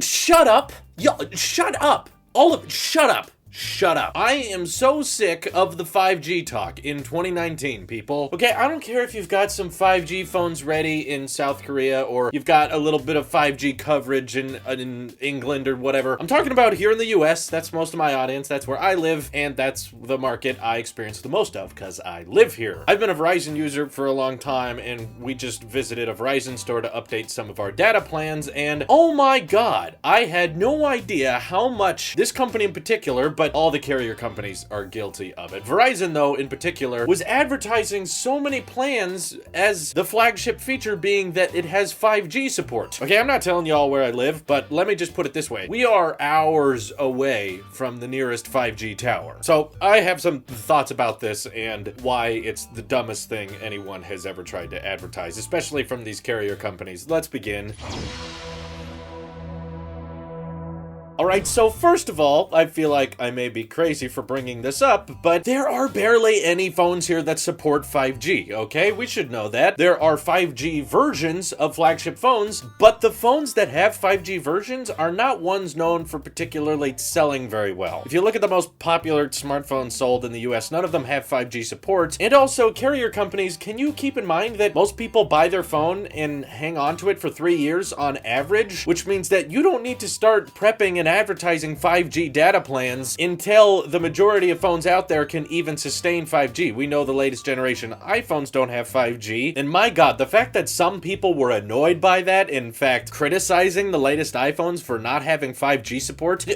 shut up. Shut up. All of it, shut up. Shut up. I am so sick of the 5G talk in 2019, people. Okay, I don't care if you've got some 5G phones ready in South Korea or you've got a little bit of 5G coverage in England or whatever. I'm talking about here in the US. That's most of my audience. That's where I live, and that's the market I experience the most of because I live here. I've been a Verizon user for a long time, and we just visited a Verizon store to update some of our data plans, and oh my god, I had no idea how much this company in particular, but all the carrier companies are guilty of it. Verizon, though, in particular, was advertising so many plans as the flagship feature being that it has 5G support. Okay, I'm not telling y'all where I live, but let me just put it this way. We are hours away from the nearest 5G tower. So I have some thoughts about this and why it's the dumbest thing anyone has ever tried to advertise, especially from these carrier companies. Let's begin. Alright, so first of all, I feel like I may be crazy for bringing this up, but there are barely any phones here that support 5G, okay? We should know that. There are 5G versions of flagship phones, but the phones that have 5G versions are not ones known for particularly selling very well. If you look at the most popular smartphones sold in the US, none of them have 5G support. And also, carrier companies, can you keep in mind that most people buy their phone and hang on to it for 3 years on average, which means that you don't need to start prepping and advertising 5G data plans until the majority of phones out there can even sustain 5G. We know the latest generation iPhones don't have 5G, and my god, the fact that some people were annoyed by that, in fact, criticizing the latest iPhones for not having 5G support.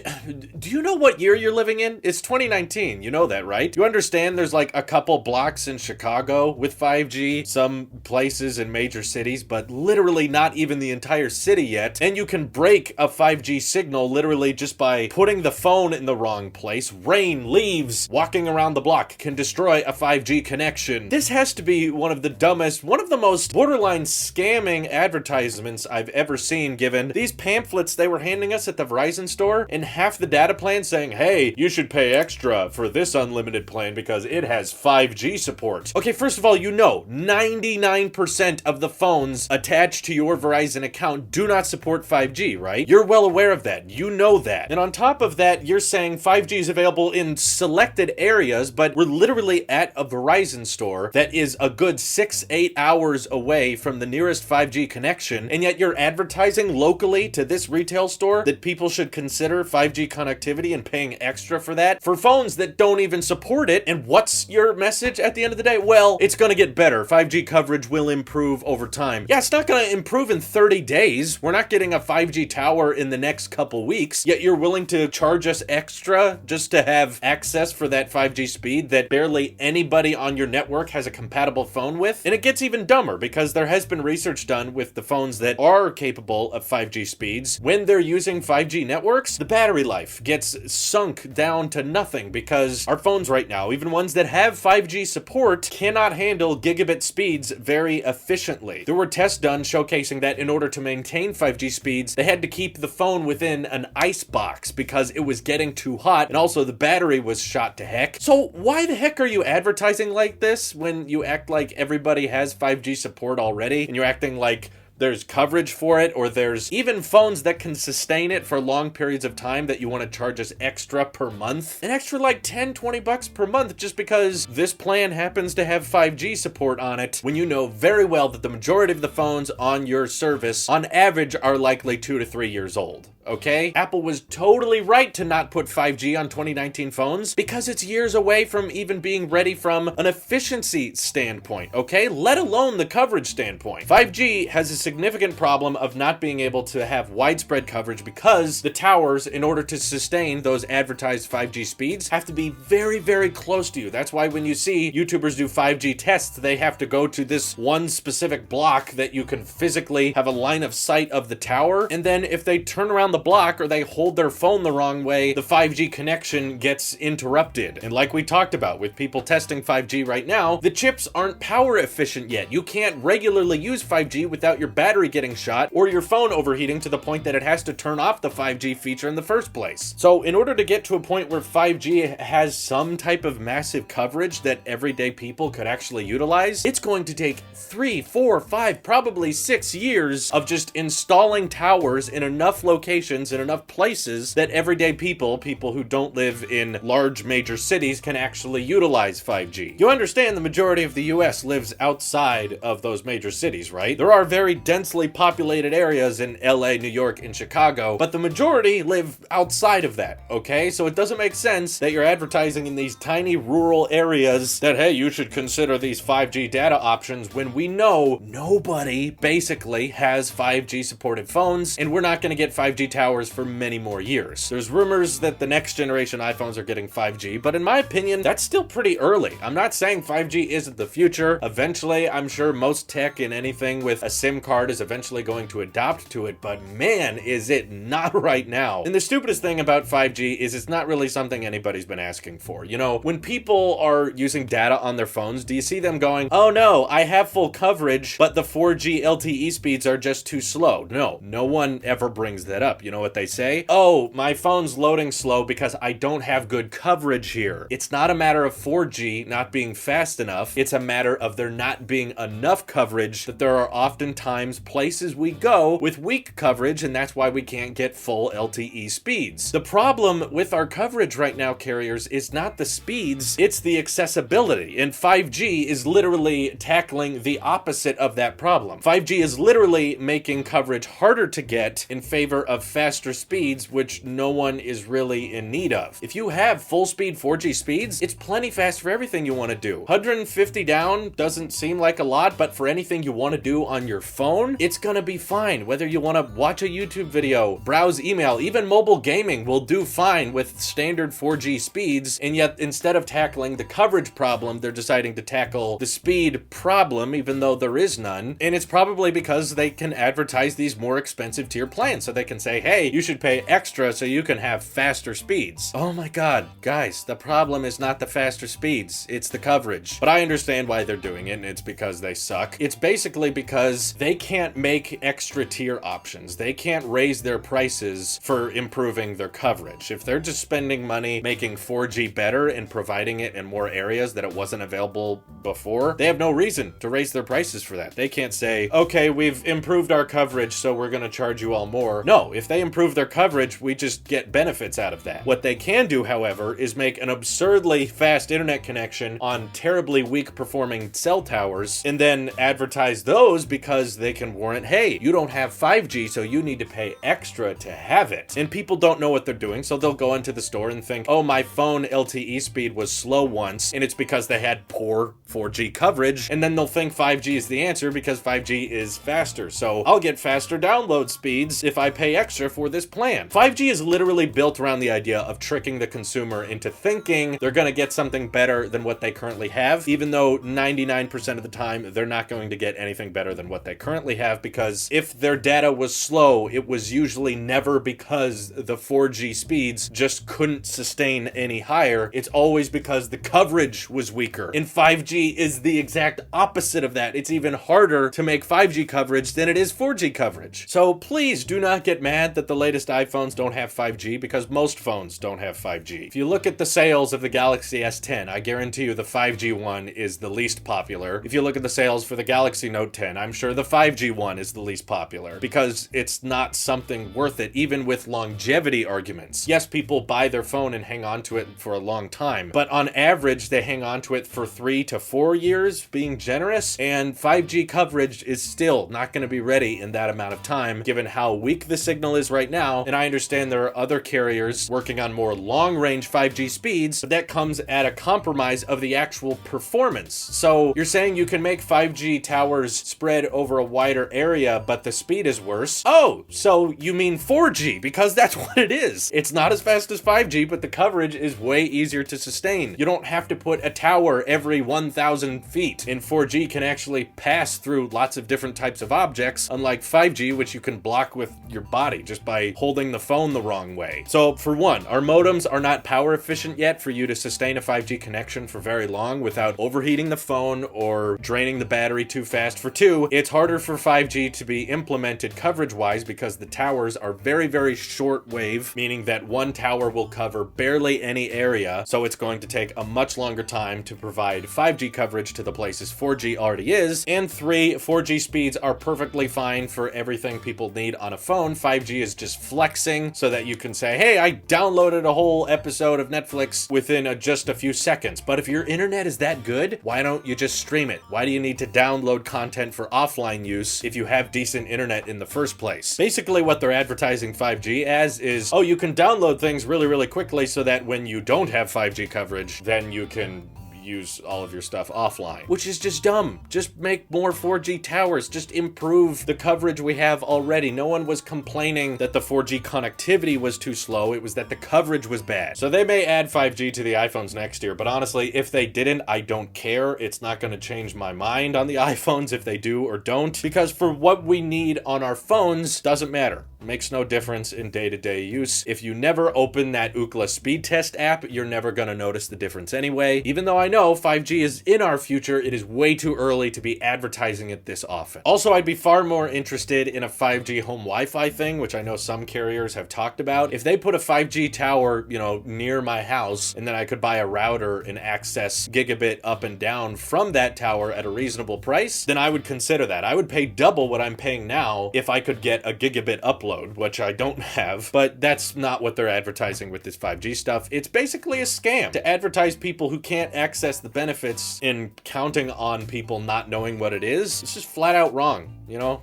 Do you know what year you're living in? It's 2019, you know that, right? You understand there's like a couple blocks in Chicago with 5G, some places in major cities, but literally not even the entire city yet, and you can break a 5G signal literally just by putting the phone in the wrong place. Rain, leaves, walking around the block can destroy a 5G connection. This has to be one of the dumbest, one of the most borderline scamming advertisements I've ever seen, given these pamphlets they were handing us at the Verizon store and half the data plan saying, hey, you should pay extra for this unlimited plan because it has 5G support. Okay, first of all, you know, 99% of the phones attached to your Verizon account do not support 5G, right? You're well aware of that. You know that. And on top of that, you're saying 5G is available in selected areas, but we're literally at a Verizon store that is a good 6-8 hours away from the nearest 5G connection, and yet you're advertising locally to this retail store that people should consider 5G connectivity and paying extra for that for phones that don't even support it. And what's your message at the end of the day? Well, it's gonna get better. 5G coverage will improve over time. Yeah, it's not gonna improve in 30 days. We're not getting a 5G tower in the next couple weeks, yet you're willing to charge us extra just to have access for that 5G speed that barely anybody on your network has a compatible phone with. And it gets even dumber because there has been research done with the phones that are capable of 5G speeds. When they're using 5G networks, the battery life gets sunk down to nothing because our phones right now, even ones that have 5G support, cannot handle gigabit speeds very efficiently. There were tests done showcasing that in order to maintain 5G speeds, they had to keep the phone within an ice box because it was getting too hot, and also the battery was shot to heck. So why the heck are you advertising like this when you act like everybody has 5G support already, and you're acting like there's coverage for it, or there's even phones that can sustain it for long periods of time that you want to charge us extra per month? An extra like 10-20 bucks per month just because this plan happens to have 5G support on it, when you know very well that the majority of the phones on your service on average are likely 2 to 3 years old. Okay? Apple was totally right to not put 5G on 2019 phones because it's years away from even being ready from an efficiency standpoint, okay? Let alone the coverage standpoint. 5G has a significant problem of not being able to have widespread coverage because the towers, in order to sustain those advertised 5G speeds, have to be very, very close to you. That's why when you see YouTubers do 5G tests, they have to go to this one specific block that you can physically have a line of sight of the tower, and then if they turn around the the block or they hold their phone the wrong way, the 5G connection gets interrupted. And like we talked about with people testing 5G right now, the chips aren't power efficient yet. You can't regularly use 5G without your battery getting shot or your phone overheating to the point that it has to turn off the 5G feature in the first place. So in order to get to a point where 5G has some type of massive coverage that everyday people could actually utilize, it's going to take 3, 4, 5, probably 6 years of just installing towers in enough locations, in enough places that everyday people who don't live in large major cities, can actually utilize 5G. You understand the majority of the US lives outside of those major cities, right? There are very densely populated areas in LA, New York, and Chicago, but the majority live outside of that, okay? So it doesn't make sense that you're advertising in these tiny rural areas that, hey, you should consider these 5G data options when we know nobody basically has 5G supported phones, and we're not going to get 5G towers for many more years. There's rumors that the next generation iPhones are getting 5G, but in my opinion, that's still pretty early. I'm not saying 5G isn't the future. Eventually, I'm sure most tech and anything with a SIM card is eventually going to adopt to it, but man, is it not right now. And the stupidest thing about 5G is it's not really something anybody's been asking for. You know, when people are using data on their phones, do you see them going, oh no, I have full coverage, but the 4G LTE speeds are just too slow? No one ever brings that up. You know what they say? Oh, my phone's loading slow because I don't have good coverage here. It's not a matter of 4G not being fast enough. It's a matter of there not being enough coverage, that there are oftentimes places we go with weak coverage, and that's why we can't get full LTE speeds. The problem with our coverage right now, carriers, is not the speeds, it's the accessibility. And 5G is literally tackling the opposite of that problem. 5G is literally making coverage harder to get in favor of faster speeds, which no one is really in need of. If you have full speed 4G speeds, it's plenty fast for everything you want to do. 150 down doesn't seem like a lot, but for anything you want to do on your phone, it's gonna be fine. Whether you want to watch a YouTube video, browse email, even mobile gaming will do fine with standard 4G speeds, and yet instead of tackling the coverage problem, they're deciding to tackle the speed problem, even though there is none. And it's probably because they can advertise these more expensive tier plans, so they can say, hey, you should pay extra so you can have faster speeds. Oh my god, guys, the problem is not the faster speeds, it's the coverage. But I understand why they're doing it, and it's because they suck. It's basically because they can't make extra tier options. They can't raise their prices for improving their coverage. If they're just spending money making 4G better and providing it in more areas that it wasn't available before, they have no reason to raise their prices for that. They can't say, okay, we've improved our coverage, so we're gonna charge you all more. No, if they improve their coverage, we just get benefits out of that. What they can do, however, is make an absurdly fast internet connection on terribly weak performing cell towers, and then advertise those because they can warrant, hey, you don't have 5G, so you need to pay extra to have it. And people don't know what they're doing, so they'll go into the store and think, oh, my phone LTE speed was slow once, and it's because they had poor 4G coverage, and then they'll think 5G is the answer because 5G is faster, so I'll get faster download speeds if I pay extra for this plan. 5G is literally built around the idea of tricking the consumer into thinking they're gonna get something better than what they currently have, even though 99% of the time they're not going to get anything better than what they currently have, because if their data was slow, it was usually never because the 4G speeds just couldn't sustain any higher. It's always because the coverage was weaker. And 5G is the exact opposite of that. It's even harder to make 5G coverage than it is 4G coverage. So please do not get mad that the latest iPhones don't have 5G, because most phones don't have 5G. If you look at the sales of the Galaxy S10, I guarantee you the 5G one is the least popular. If you look at the sales for the Galaxy Note 10, I'm sure the 5G one is the least popular, because it's not something worth it, even with longevity arguments. Yes, people buy their phone and hang on to it for a long time, but on average, they hang on to it for 3 to 4 years, being generous, and 5G coverage is still not going to be ready in that amount of time, given how weak the signal is right now. And I understand there are other carriers working on more long-range 5G speeds, but that comes at a compromise of the actual performance. So you're saying you can make 5G towers spread over a wider area, but the speed is worse? Oh, so you mean 4G, because that's what it is. It's not as fast as 5G, but the coverage is way easier to sustain. You don't have to put a tower every 1,000 feet, and 4G can actually pass through lots of different types of objects, unlike 5G, which you can block with your body. just by holding the phone the wrong way. So for one, our modems are not power efficient yet for you to sustain a 5G connection for very long without overheating the phone or draining the battery too fast. For two, it's harder for 5G to be implemented coverage-wise because the towers are very, very short wave, meaning that one tower will cover barely any area, so it's going to take a much longer time to provide 5G coverage to the places 4G already is. And three, 4G speeds are perfectly fine for everything people need on a phone. 5G is just flexing so that you can say, hey, I downloaded a whole episode of Netflix within just a few seconds. But if your internet is that good, why don't you just stream it? Why do you need to download content for offline use if you have decent internet in the first place? Basically, what they're advertising 5G as is, oh, you can download things really, really quickly so that when you don't have 5G coverage, then you can use all of your stuff offline, which is just dumb. Just make more 4G towers. Just improve the coverage we have already. No one was complaining that the 4G connectivity was too slow. It was that the coverage was bad. So they may add 5G to the iPhones next year, but honestly, if they didn't, I don't care. It's not going to change my mind on the iPhones if they do or don't, because for what we need on our phones, doesn't matter. Makes no difference in day-to-day use. If you never open that Ookla speed test app, you're never going to notice the difference anyway. Even though I know 5G is in our future, it is way too early to be advertising it this often. Also, I'd be far more interested in a 5G home Wi-Fi thing, which I know some carriers have talked about. If they put a 5G tower, near my house, and then I could buy a router and access gigabit up and down from that tower at a reasonable price, then I would consider that. I would pay double what I'm paying now if I could get a gigabit upload, which I don't have, but that's not what they're advertising with this 5G stuff. It's basically a scam to advertise people who can't access the benefits in counting on people not knowing what it is. It's just flat out wrong.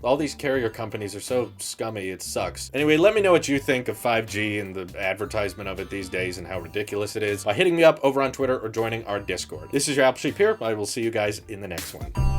All these carrier companies are so scummy, it sucks. Anyway, let me know what you think of 5G and the advertisement of it these days and how ridiculous it is by hitting me up over on Twitter or joining our Discord. This is your Apple Sheep here. I will see you guys in the next one.